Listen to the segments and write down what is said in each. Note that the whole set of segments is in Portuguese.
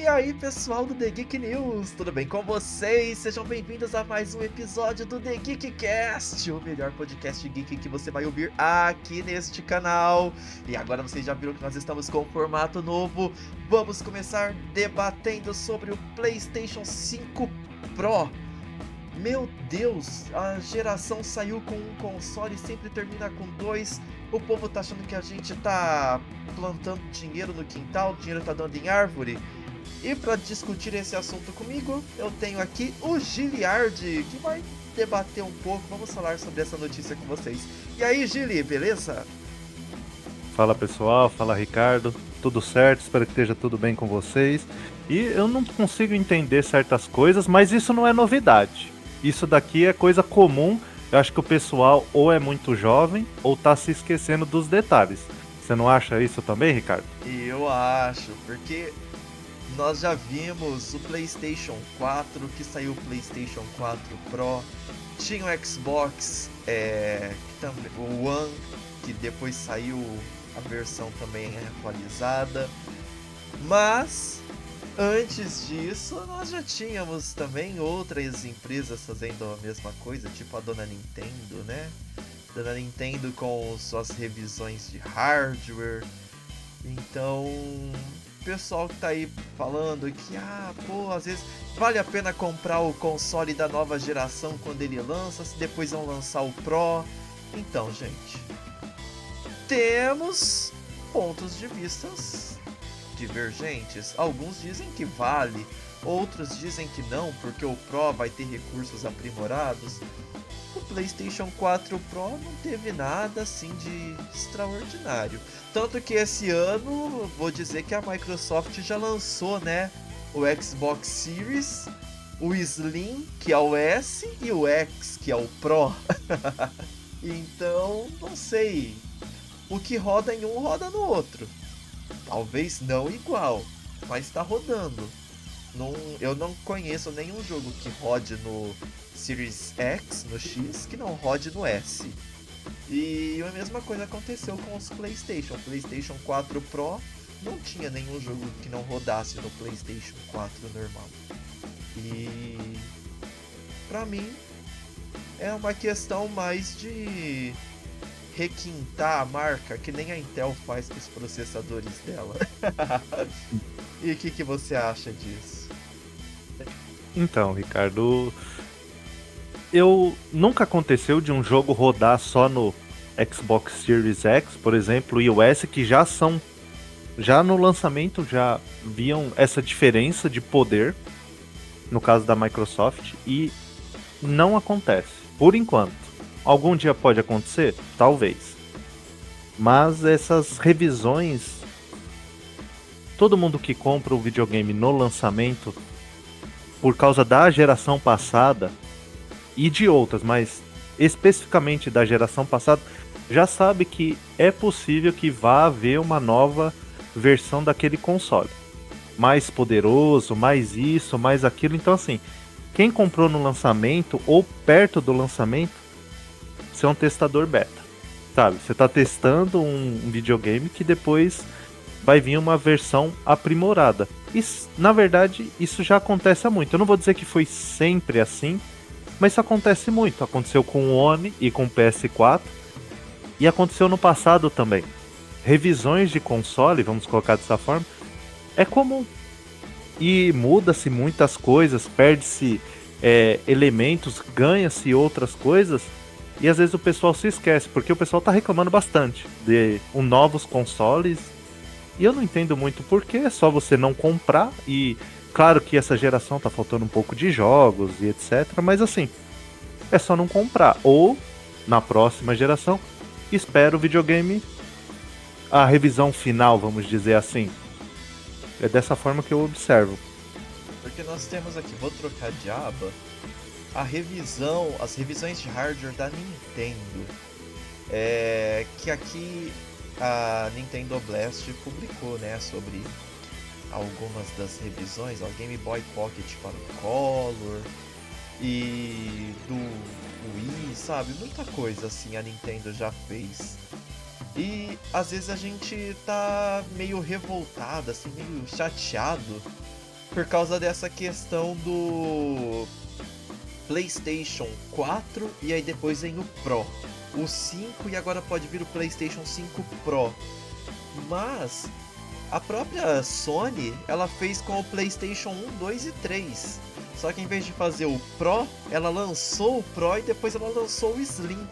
aí, pessoal do The Geek News, tudo bem com vocês? Sejam bem-vindos a mais um episódio do The Geek Cast, o melhor podcast geek que você vai ouvir aqui neste canal. E agora vocês já viram que nós estamos com um formato novo. Vamos começar debatendo sobre o PlayStation 5 Pro. Meu Deus, a geração saiu com um console e sempre termina com dois. O povo tá achando que a gente tá plantando dinheiro no quintal, o dinheiro tá dando em árvore. E para discutir esse assunto comigo, eu tenho aqui o Giliard, que vai debater um pouco, vamos falar sobre essa notícia com vocês. E aí, Gili, beleza? Fala pessoal, fala Ricardo, tudo certo, espero que esteja tudo bem com vocês. E eu não consigo entender certas coisas, mas isso não é novidade. Isso daqui é coisa comum, eu acho que o pessoal ou é muito jovem ou tá se esquecendo dos detalhes. Você não acha isso também, Ricardo? Eu acho, porque nós já vimos o PlayStation 4, que saiu o PlayStation 4 Pro, tinha o Xbox, o One, que depois saiu a versão também atualizada, mas antes disso nós já tínhamos também outras empresas fazendo a mesma coisa, tipo a Dona Nintendo, né? Dona Nintendo com suas revisões de hardware. Então, o pessoal que tá aí falando que, às vezes vale a pena comprar o console da nova geração quando ele lança, se depois vão lançar o Pro. Então, gente, temos pontos de vistas divergentes. Alguns dizem que vale, outros dizem que não, porque o Pro vai ter recursos aprimorados. O PlayStation 4 Pro não teve nada assim de extraordinário. Tanto que esse ano, vou dizer que a Microsoft já lançou, né, o Xbox Series, o Slim, que é o S, e o X, que é o Pro. Então, não sei. O que roda em um, roda no outro. Talvez não igual, mas tá rodando. Eu não conheço nenhum jogo que rode no Series X, no X, que não rode no S. E a mesma coisa aconteceu com os PlayStation. O PlayStation 4 Pro não tinha nenhum jogo que não rodasse no PlayStation 4 normal. E pra mim é uma questão mais de requintar a marca, que nem a Intel faz com os processadores dela. E o que você acha disso? Então, Ricardo, nunca aconteceu de um jogo rodar só no Xbox Series X, por exemplo, e o S, que já no lançamento já viam essa diferença de poder, no caso da Microsoft, e não acontece, por enquanto. Algum dia pode acontecer? Talvez. Mas essas revisões, todo mundo que compra o videogame no lançamento, por causa da geração passada e de outras, mas especificamente da geração passada, já sabe que é possível que vá haver uma nova versão daquele console. Mais poderoso, mais isso, mais aquilo. Então assim, quem comprou no lançamento ou perto do lançamento, você é um testador beta, sabe? Você está testando um videogame que depois vai vir uma versão aprimorada. E, na verdade, isso já acontece há muito. Eu não vou dizer que foi sempre assim, mas isso acontece muito. Aconteceu com o One e com o PS4, e aconteceu no passado também. Revisões de console, vamos colocar dessa forma, é comum. E muda-se muitas coisas, perde-se elementos, ganha-se outras coisas. E às vezes o pessoal se esquece, porque o pessoal tá reclamando bastante de novos consoles. E eu não entendo muito porque é só você não comprar. E claro que essa geração tá faltando um pouco de jogos e etc. Mas assim, é só não comprar. Ou, na próxima geração, espera o videogame, a revisão final, vamos dizer assim. É dessa forma que eu observo. Porque nós temos aqui, vou trocar de aba, as revisões de hardware da Nintendo, que aqui a Nintendo Blast publicou, né, sobre algumas das revisões, o Game Boy Pocket para o Color e do Wii, sabe, muita coisa assim a Nintendo já fez. E às vezes a gente tá meio revoltado, assim, meio chateado por causa dessa questão do PlayStation 4 e aí depois vem o Pro. O 5 e agora pode vir o PlayStation 5 Pro. Mas a própria Sony, ela fez com o PlayStation 1, 2 e 3. Só que em vez de fazer o Pro, ela lançou o Pro e depois ela lançou o Slim,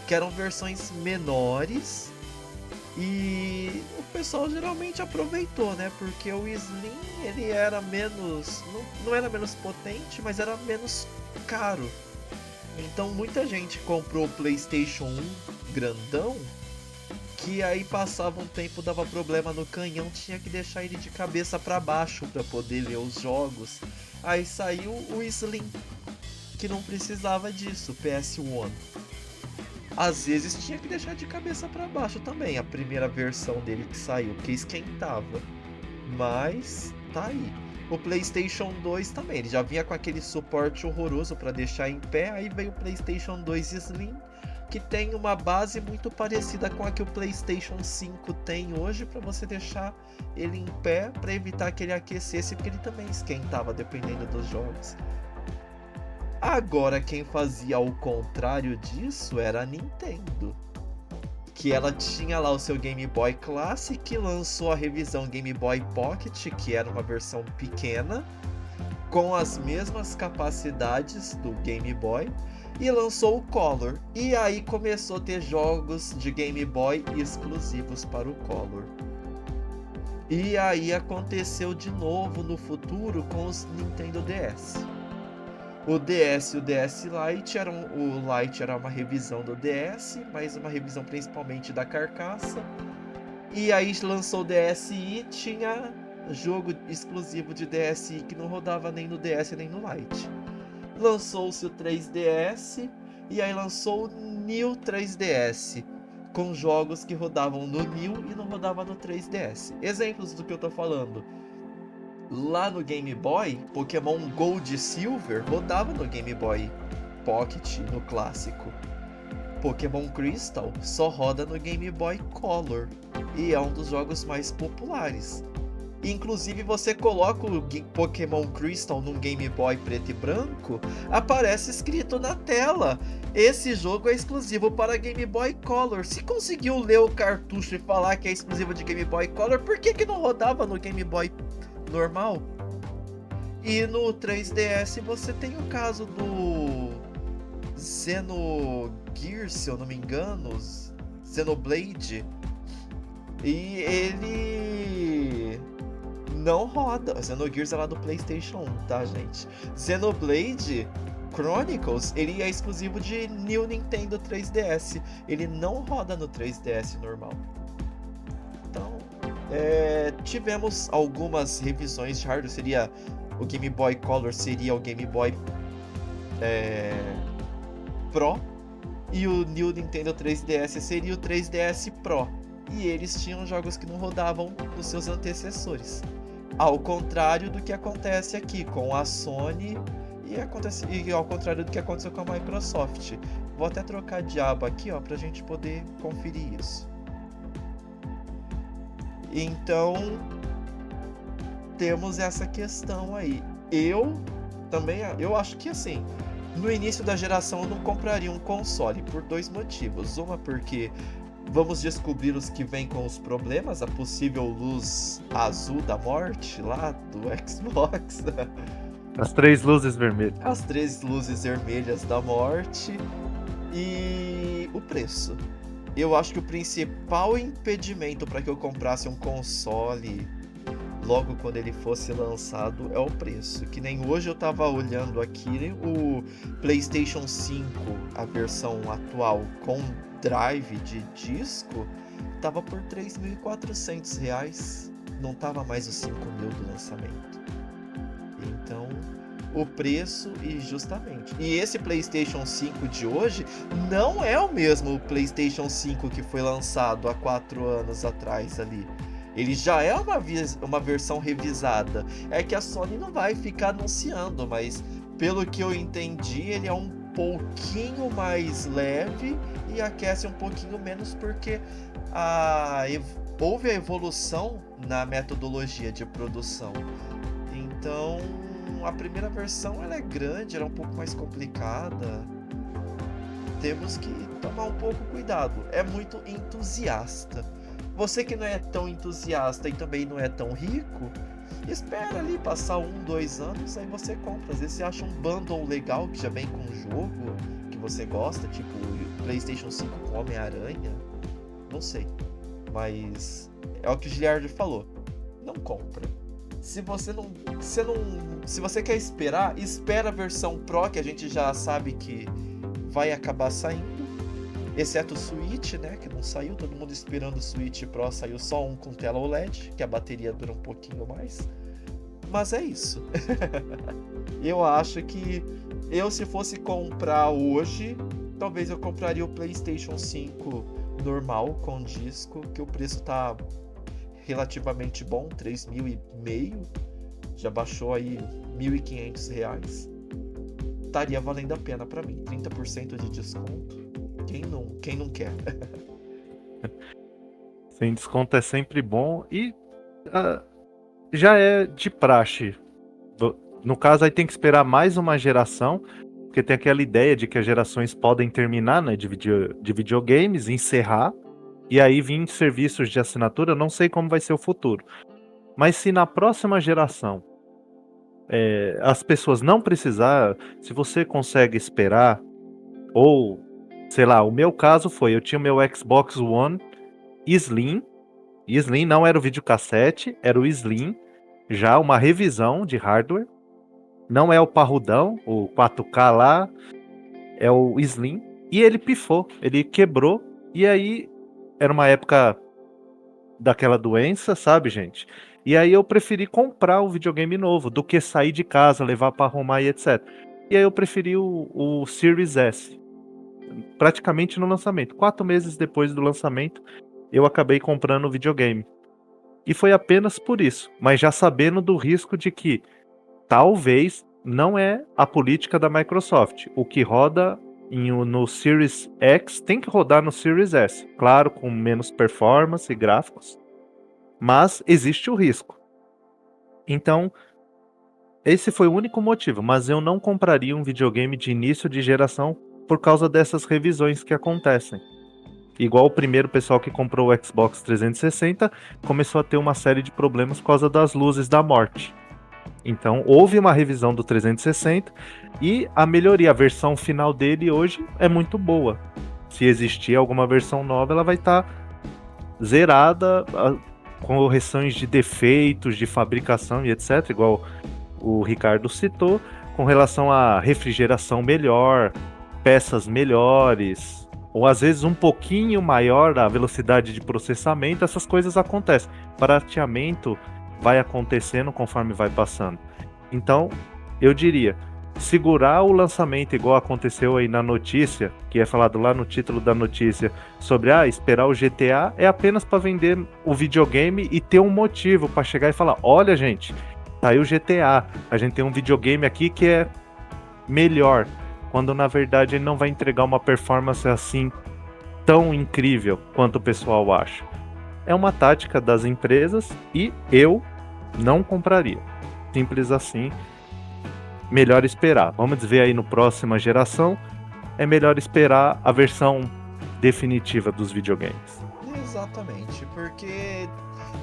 que eram versões menores. E o pessoal geralmente aproveitou, né? Porque o Slim, ele era menos... Não era menos potente, mas era menos caro. Então muita gente comprou o PlayStation 1 grandão, que aí passava um tempo, dava problema no canhão, tinha que deixar ele de cabeça para baixo para poder ler os jogos. Aí saiu o Slim, que não precisava disso, PS1. Às vezes tinha que deixar de cabeça para baixo também, a primeira versão dele que saiu, que esquentava. Mas tá aí. O PlayStation 2 também, ele já vinha com aquele suporte horroroso para deixar em pé, aí veio o PlayStation 2 Slim, que tem uma base muito parecida com a que o PlayStation 5 tem hoje, para você deixar ele em pé, para evitar que ele aquecesse, porque ele também esquentava dependendo dos jogos. Agora quem fazia o contrário disso era a Nintendo, que ela tinha lá o seu Game Boy Classic, lançou a revisão Game Boy Pocket, que era uma versão pequena, com as mesmas capacidades do Game Boy, e lançou o Color. E aí começou a ter jogos de Game Boy exclusivos para o Color. E aí aconteceu de novo no futuro com os Nintendo DS. O DS e o DS Lite o Lite era uma revisão do DS, mas uma revisão principalmente da carcaça. E aí lançou o DSi, tinha jogo exclusivo de DSi que não rodava nem no DS nem no Lite. Lançou-se o 3DS e aí lançou o New 3DS, com jogos que rodavam no New e não rodavam no 3DS. Exemplos do que eu tô falando. Lá no Game Boy, Pokémon Gold e Silver rodava no Game Boy Pocket, no clássico. Pokémon Crystal só roda no Game Boy Color e é um dos jogos mais populares. Inclusive, você coloca o Pokémon Crystal num Game Boy preto e branco, aparece escrito na tela: esse jogo é exclusivo para Game Boy Color. Se conseguiu ler o cartucho e falar que é exclusivo de Game Boy Color, por que não rodava no Game Boy normal? E no 3DS você tem o caso do Xenogears, se eu não me engano, Xenoblade, e ele não roda. Xenogears é lá do PlayStation 1, tá, gente? Xenoblade Chronicles, ele é exclusivo de New Nintendo 3DS. Ele não roda no 3DS normal. Então, tivemos algumas revisões de hardware. Seria o Game Boy Color, seria o Game Boy Pro, e o New Nintendo 3DS seria o 3DS Pro. E eles tinham jogos que não rodavam nos seus antecessores. Ao contrário do que acontece aqui com a Sony e ao contrário do que aconteceu com a Microsoft. Vou até trocar de aba aqui, ó, pra gente poder conferir isso. Então, temos essa questão aí. Eu acho que assim, no início da geração eu não compraria um console por dois motivos. Uma, porque vamos descobrir os que vêm com os problemas, a possível luz azul da morte lá do Xbox. As três luzes vermelhas. As três luzes vermelhas da morte. E o preço. Eu acho que o principal impedimento para que eu comprasse um console logo quando ele fosse lançado é o preço. Que nem hoje eu tava olhando aqui o PlayStation 5, a versão atual com drive de disco, tava por R$3.400. Não tava mais os 5.000 do lançamento. Então, o preço e esse PlayStation 5 de hoje não é o mesmo PlayStation 5 que foi lançado há 4 anos atrás ali. Ele já é uma versão revisada. É que a Sony não vai ficar anunciando, mas pelo que eu entendi, ele é um pouquinho mais leve e aquece um pouquinho menos porque houve a evolução na metodologia de produção. Então, a primeira versão ela é grande, ela é um pouco mais complicada. Temos que tomar um pouco cuidado. É muito entusiasta. Você que não é tão entusiasta e também não é tão rico, espera ali passar 1, 2 anos, aí você compra. Às vezes você acha um bundle legal que já vem com um jogo que você gosta, tipo PlayStation 5 com Homem-Aranha. Não sei. Mas é o que o Giliardi falou. Não compra. Se você não. Se você quer esperar, espera a versão Pro, que a gente já sabe que vai acabar saindo. Exceto o Switch, né? Que não saiu. Todo mundo esperando o Switch Pro. Saiu só um com tela OLED, que a bateria dura um pouquinho mais. Mas é isso. Eu acho que se fosse comprar hoje, talvez eu compraria o PlayStation 5 normal com disco, que o preço tá relativamente bom, 3.500. Já baixou aí R$ 1.500. Estaria valendo a pena pra mim. 30% de desconto. Quem não quer? Sem desconto é sempre bom e já é de praxe. No caso, aí tem que esperar mais uma geração, porque tem aquela ideia de que as gerações podem terminar, né, de videogames, encerrar, e aí vir serviços de assinatura. Eu não sei como vai ser o futuro. Mas se na próxima geração as pessoas não precisar, se você consegue esperar, ou, sei lá, o meu caso foi, eu tinha o meu Xbox One Slim, e Slim não era o videocassete, era o Slim, já uma revisão de hardware, não é o parrudão, o 4K lá, é o Slim, e ele pifou, ele quebrou, e aí era uma época daquela doença, sabe, gente? E aí eu preferi comprar um videogame novo do que sair de casa, levar para arrumar e etc. E aí eu preferi o Series S, praticamente no lançamento. 4 meses depois do lançamento, eu acabei comprando o videogame. E foi apenas por isso, mas já sabendo do risco de que talvez não é a política da Microsoft. O que roda no Series X tem que rodar no Series S. Claro, com menos performance e gráficos, mas existe o risco. Então, esse foi o único motivo, mas eu não compraria um videogame de início de geração por causa dessas revisões que acontecem. Igual o primeiro pessoal que comprou o Xbox 360 começou a ter uma série de problemas por causa das luzes da morte. Então houve uma revisão do 360 e a melhoria, a versão final dele hoje é muito boa. Se existir alguma versão nova, ela vai estar zerada, com correções de defeitos de fabricação e etc, igual o Ricardo citou, com relação à refrigeração melhor, peças melhores, ou às vezes um pouquinho maior a velocidade de processamento. Essas coisas acontecem. Barateamento vai acontecendo conforme vai passando. Então, eu diria, segurar o lançamento igual aconteceu aí na notícia, que é falado lá no título da notícia, sobre esperar o GTA, é apenas para vender o videogame e ter um motivo para chegar e falar: olha, gente, saiu o GTA, a gente tem um videogame aqui que é melhor, quando na verdade ele não vai entregar uma performance assim tão incrível quanto o pessoal acha. É uma tática das empresas e eu não compraria. Simples assim. Melhor esperar. Vamos ver aí no próxima geração. É melhor esperar a versão definitiva dos videogames. Exatamente, porque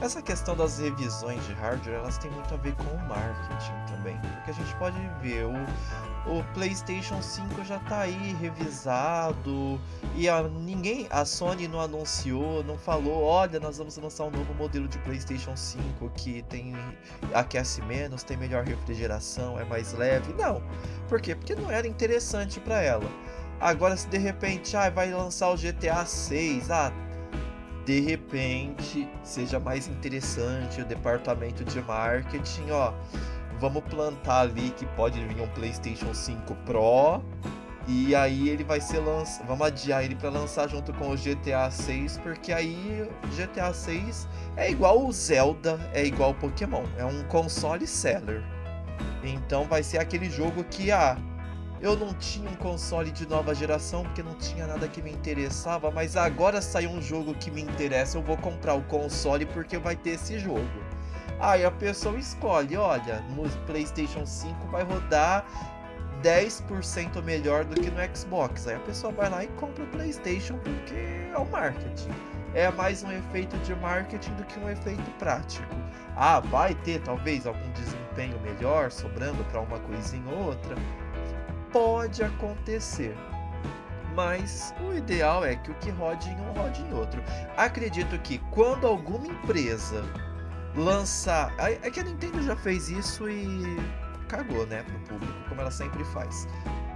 essa questão das revisões de hardware, elas têm muito a ver com o marketing também. Porque a gente pode ver, o PlayStation 5 já tá aí revisado e a Sony não anunciou, não falou: olha, nós vamos lançar um novo modelo de PlayStation 5 que aquece menos, tem melhor refrigeração, é mais leve. Não. Por quê? Porque não era interessante para ela. Agora, se de repente vai lançar o GTA 6, de repente seja mais interessante o departamento de marketing, vamos plantar ali que pode vir um PlayStation 5 Pro, e aí ele vai ser vamos adiar ele para lançar junto com o GTA 6, porque aí GTA 6 é igual o Zelda, é igual o Pokémon, é um console seller. Então vai ser aquele jogo que eu não tinha um console de nova geração porque não tinha nada que me interessava, mas agora saiu um jogo que me interessa, eu vou comprar o console porque vai ter esse jogo. Aí a pessoa escolhe, olha, no PlayStation 5 vai rodar 10% melhor do que no Xbox. Aí a pessoa vai lá e compra o PlayStation porque é o marketing. É mais um efeito de marketing do que um efeito prático. Ah, vai ter talvez algum desempenho melhor sobrando para uma coisinha ou outra? Pode acontecer. Mas o ideal é que o que rode em um rode em outro. Acredito que quando alguma empresa lançar... É que a Nintendo já fez isso e cagou, né, pro público, como ela sempre faz.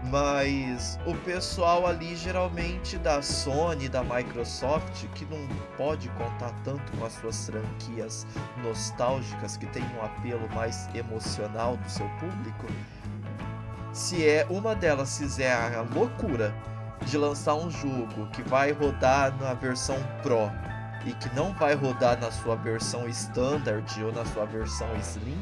Mas o pessoal ali geralmente da Sony, da Microsoft, que não pode contar tanto com as suas franquias nostálgicas, que tem um apelo mais emocional do seu público, se uma delas fizer a loucura de lançar um jogo que vai rodar na versão Pro e que não vai rodar na sua versão Standard ou na sua versão Slim,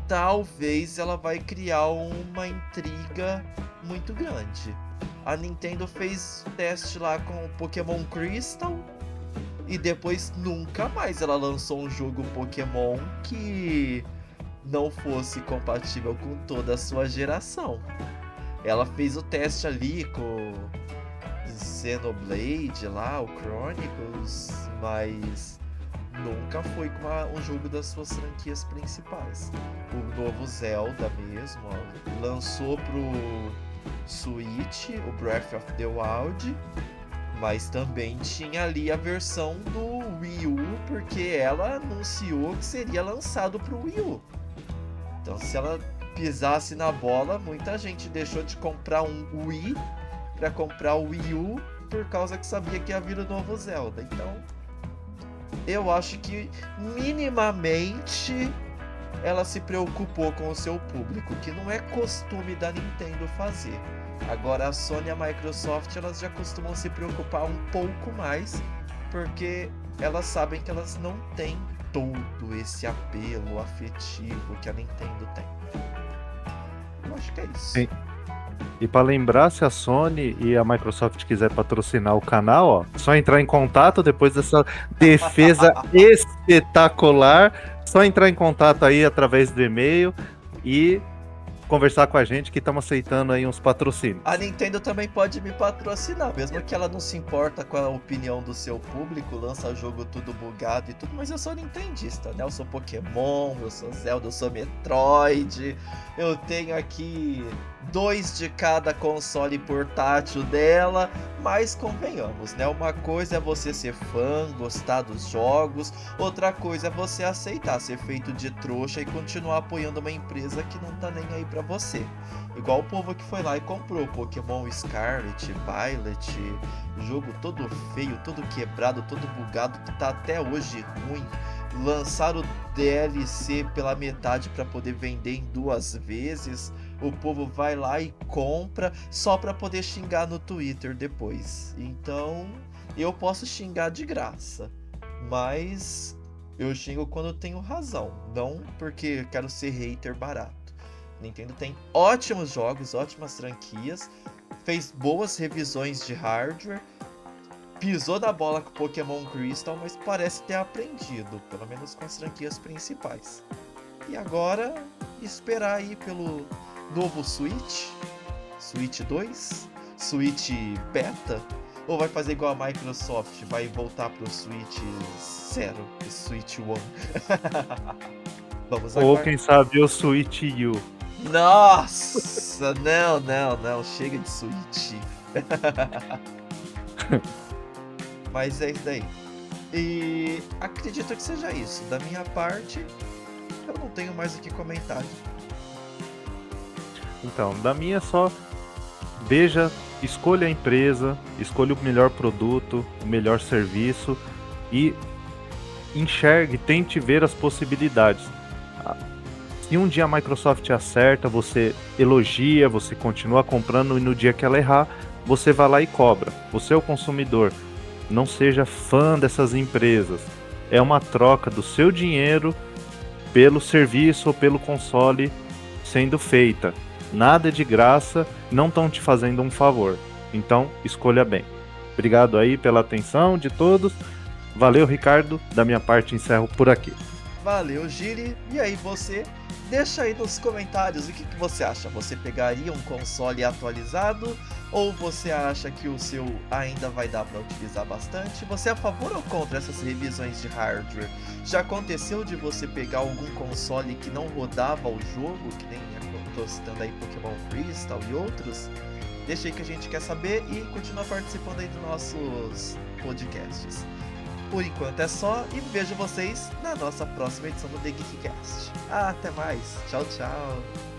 talvez ela vai criar uma intriga muito grande. A Nintendo fez teste lá com o Pokémon Crystal e depois nunca mais ela lançou um jogo Pokémon que não fosse compatível com toda a sua geração. Ela fez o teste ali com Xenoblade lá, o Chronicles, mas nunca foi com um jogo das suas franquias principais. O novo Zelda mesmo, ó, lançou pro Switch, o Breath of the Wild, mas também tinha ali a versão do Wii U, porque ela anunciou que seria lançado pro Wii U. Então se ela pisasse na bola, muita gente deixou de comprar um Wii para comprar o Wii U por causa que sabia que ia vir o novo Zelda. Então eu acho que minimamente ela se preocupou com o seu público, que não é costume da Nintendo fazer. Agora a Sony e a Microsoft, elas já costumam se preocupar um pouco mais, porque elas sabem que elas não têm todo esse apelo afetivo que a Nintendo tem. Eu acho que é isso. Sim. E para lembrar, se a Sony e a Microsoft quiser patrocinar o canal, ó, só entrar em contato depois dessa defesa espetacular. Só entrar em contato aí através do e-mail e conversar com a gente, que estamos aceitando aí uns patrocínios. A Nintendo também pode me patrocinar, mesmo que ela não se importa com a opinião do seu público, lança jogo tudo bugado e tudo, mas eu sou nintendista, né? Eu sou Pokémon, eu sou Zelda, eu sou Metroid, eu tenho aqui 2 de cada console portátil dela, mas convenhamos, né? Uma coisa é você ser fã, gostar dos jogos, outra coisa é você aceitar ser feito de trouxa e continuar apoiando uma empresa que não tá nem aí pra você. Igual o povo que foi lá e comprou Pokémon Scarlet, Violet, jogo todo feio, todo quebrado, todo bugado, que tá até hoje ruim. Lançaram o DLC pela metade para poder vender em 2 vezes. O povo vai lá e compra só para poder xingar no Twitter depois. Então, eu posso xingar de graça, mas eu xingo quando eu tenho razão, não porque quero ser hater barato. Nintendo tem ótimos jogos, ótimas franquias, fez boas revisões de hardware, pisou na bola com Pokémon Crystal, mas parece ter aprendido, pelo menos com as franquias principais. E agora, esperar aí pelo novo Switch, Switch 2, Switch Beta, ou vai fazer igual a Microsoft, vai voltar pro Switch 0, Switch 1. Vamos ou quem sabe o Switch U. Nossa, não, chega de Switch. Mas é isso daí. E acredito que seja isso. Da minha parte, eu não tenho mais o que comentar. Então, da minha só veja, escolha a empresa, escolha o melhor produto, o melhor serviço e enxergue, tente ver as possibilidades. Se um dia a Microsoft acerta, você elogia, você continua comprando e no dia que ela errar, você vai lá e cobra. Você é o consumidor. Não seja fã dessas empresas. É uma troca do seu dinheiro pelo serviço ou pelo console sendo feita. Nada é de graça, não estão te fazendo um favor. Então, escolha bem. Obrigado aí pela atenção de todos. Valeu, Ricardo. Da minha parte, encerro por aqui. Valeu, Giri. E aí você, deixa aí nos comentários o que você acha. Você pegaria um console atualizado ou você acha que o seu ainda vai dar para utilizar bastante? Você é a favor ou contra essas revisões de hardware? Já aconteceu de você pegar algum console que não rodava o jogo, que nem eu tô citando aí Pokémon Crystal e outros? Deixa aí que a gente quer saber e continua participando aí dos nossos podcasts. Por enquanto é só e vejo vocês na nossa próxima edição do The Geekcast. Até mais, tchau, tchau!